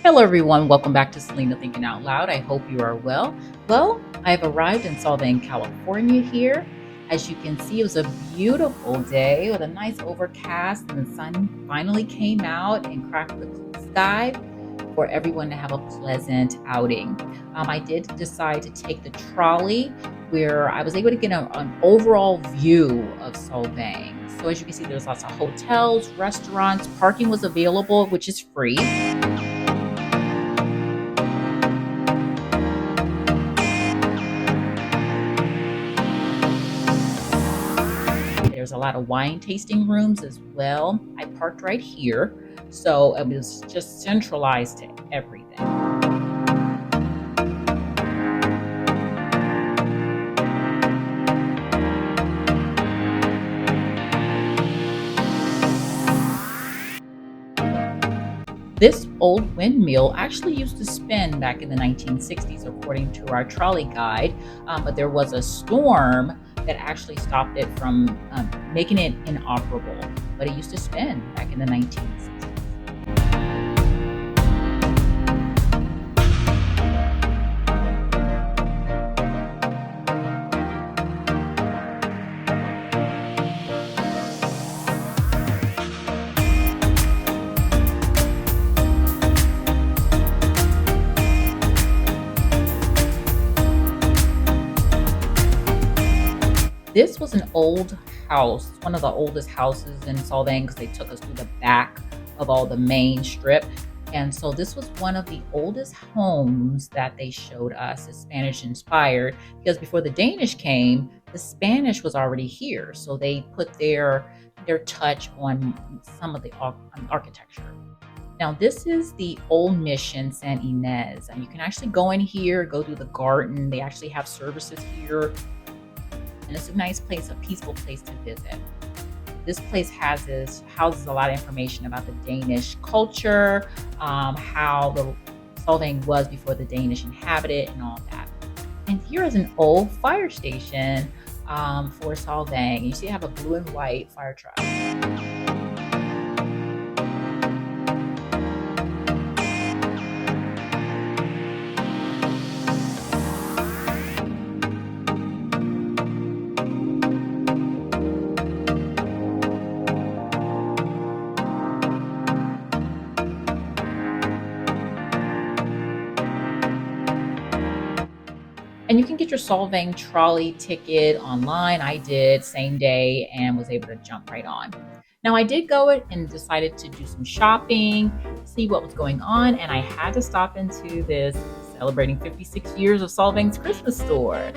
Hello, everyone. Welcome back to Selena Thinking Out Loud. I hope you are well. Well, I've arrived in Solvang, California here. As you can see, it was a beautiful day with a nice overcast, and the sun finally came out and cracked the sky for everyone to have a pleasant outing. I did decide to take the trolley where I was able to get an overall view of Solvang. So as you can see, there's lots of hotels, restaurants, parking was available, which is free. There's a lot of wine tasting rooms as well. I parked right here, so it was just centralized to everything. This old windmill actually used to spin back in the 1960s, according to our trolley guide, but there was a storm that actually stopped it from making it inoperable. But it used to spin back in the 1960s. This was an old house, one of the oldest houses in Solvang because they took us through the back of all the main strip. And so this was one of the oldest homes that they showed us. It's Spanish-inspired because before the Danish came, the Spanish was already here. So they put their touch on some of the architecture. Now, this is the old Mission Santa Inés. And you can actually go in here, go through the garden. They actually have services here. And it's a nice place, a peaceful place to visit. This place houses a lot of information about the Danish culture, how the Solvang was before the Danish inhabited and all that. And here is an old fire station for Solvang. You see I have a blue and white fire truck. And you can get your Solvang trolley ticket online. I did same day and was able to jump right on. Now I did go and decided to do some shopping, see what was going on, and I had to stop into this celebrating 56 years of Solvang's Christmas store.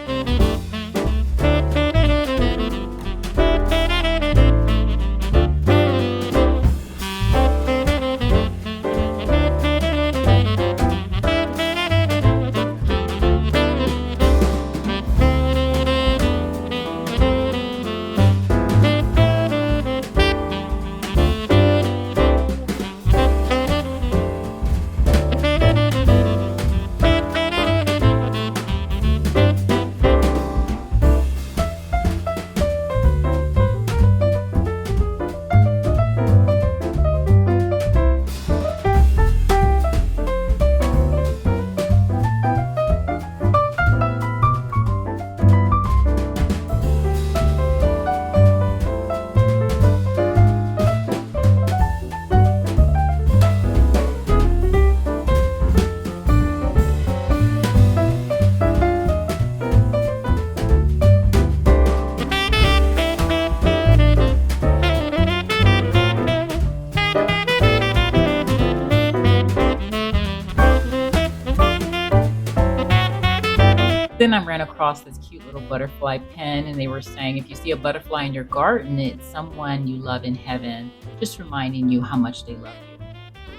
Then I ran across this cute little butterfly pen, and they were saying if you see a butterfly in your garden, it's someone you love in heaven, just reminding you how much they love you.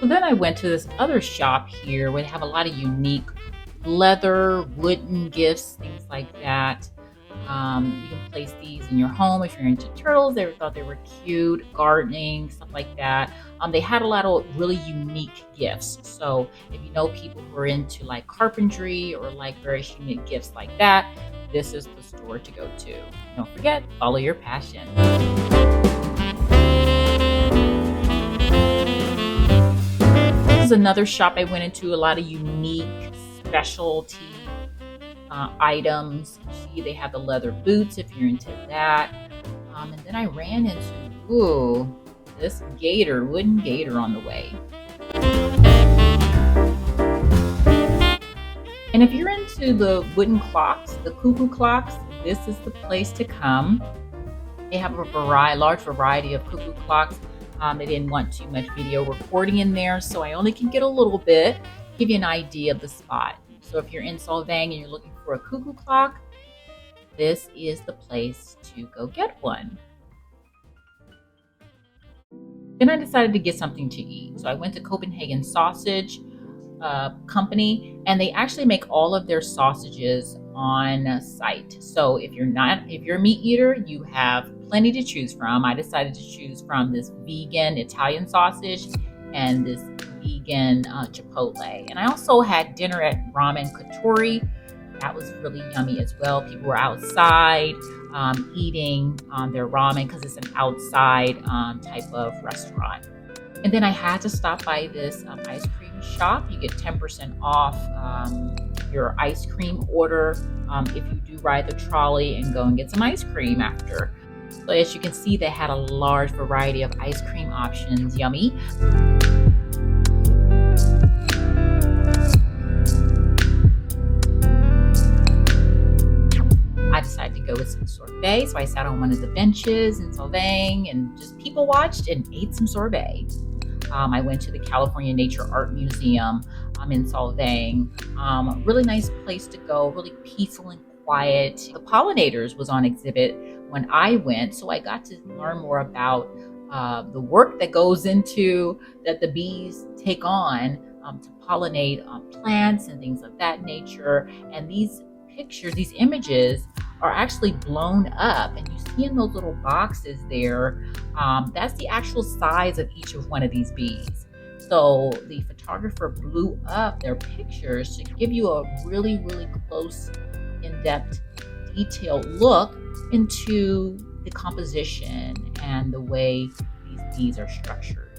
So then I went to this other shop here where they have a lot of unique leather, wooden gifts, things like that. You can place these in your home if you're into turtles. They thought they were cute, gardening, stuff like that. They had a lot of really unique gifts. So if you know people who are into like carpentry or like very unique gifts like that, this is the store to go to. Don't forget, follow your passion. is another shop I went into, a lot of unique specialty items. See, they have the leather boots if you're into that. And then I ran into, this wooden gator on the way. And if you're into the wooden clocks, the cuckoo clocks, this is the place to come. They have a large variety of cuckoo clocks. They didn't want too much video recording in there, so I only can get a little bit, give you an idea of the spot. So if you're in Solvang and you're looking for a cuckoo clock, this is the place to go get one. Then I decided to get something to eat. So I went to Copenhagen Sausage Company, and they actually make all of their sausages on site. So if you're a meat eater, you have plenty to choose from. I decided to choose from this vegan Italian sausage and this vegan Chipotle. And I also had dinner at Ramen Katori. That was really yummy as well. People were outside eating their ramen because it's an outside type of restaurant. And then I had to stop by this ice cream shop. You get 10% off your ice cream order if you do ride the trolley and go and get some ice cream after. So as you can see, they had a large variety of ice cream options. Yummy. I decided to go with some sorbet, so I sat on one of the benches in Solvang and just people watched and ate some sorbet. I went to the California Nature Art Museum in Solvang. Really nice place to go, really peaceful and quiet. The pollinators was on exhibit when I went, so I got to learn more about the work that goes into that the bees take on to pollinate plants and things of that nature. And these pictures, these images are actually blown up, and you see in those little boxes there, that's the actual size of each of one of these bees. So the photographer blew up their pictures to give you a really, really close, in-depth, detailed look into the composition and the way these bees are structured.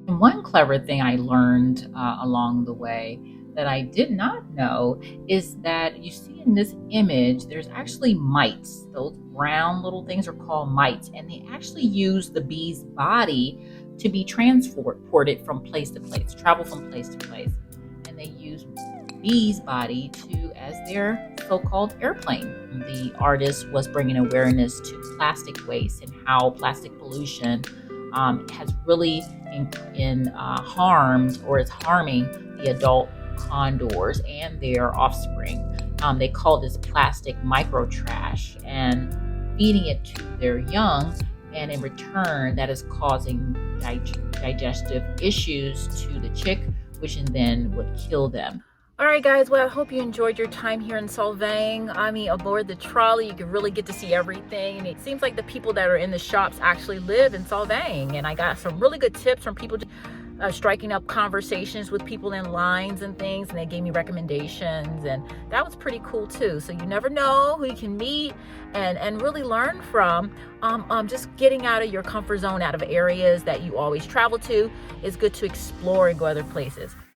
And one clever thing I learned along the way that I did not know is that you see in this image, there's actually mites. Those brown little things are called mites, and they actually use the bee's body to be transported from place to place, travel from place to place. And they use bee's body as their so-called airplane. The artist was bringing awareness to plastic waste and how plastic pollution has really harmed or is harming the adult condors and their offspring. They call this plastic micro trash and feeding it to their young, and in return that is causing digestive issues to the chick, which then would kill them. All right, guys, well, I hope you enjoyed your time here in Solvang. I mean, aboard the trolley, you can really get to see everything. And it seems like the people that are in the shops actually live in Solvang. And I got some really good tips from people striking up conversations with people in lines and things. And they gave me recommendations. And that was pretty cool, too. So you never know who you can meet and really learn from. Just getting out of your comfort zone, out of areas that you always travel to, is good to explore and go other places.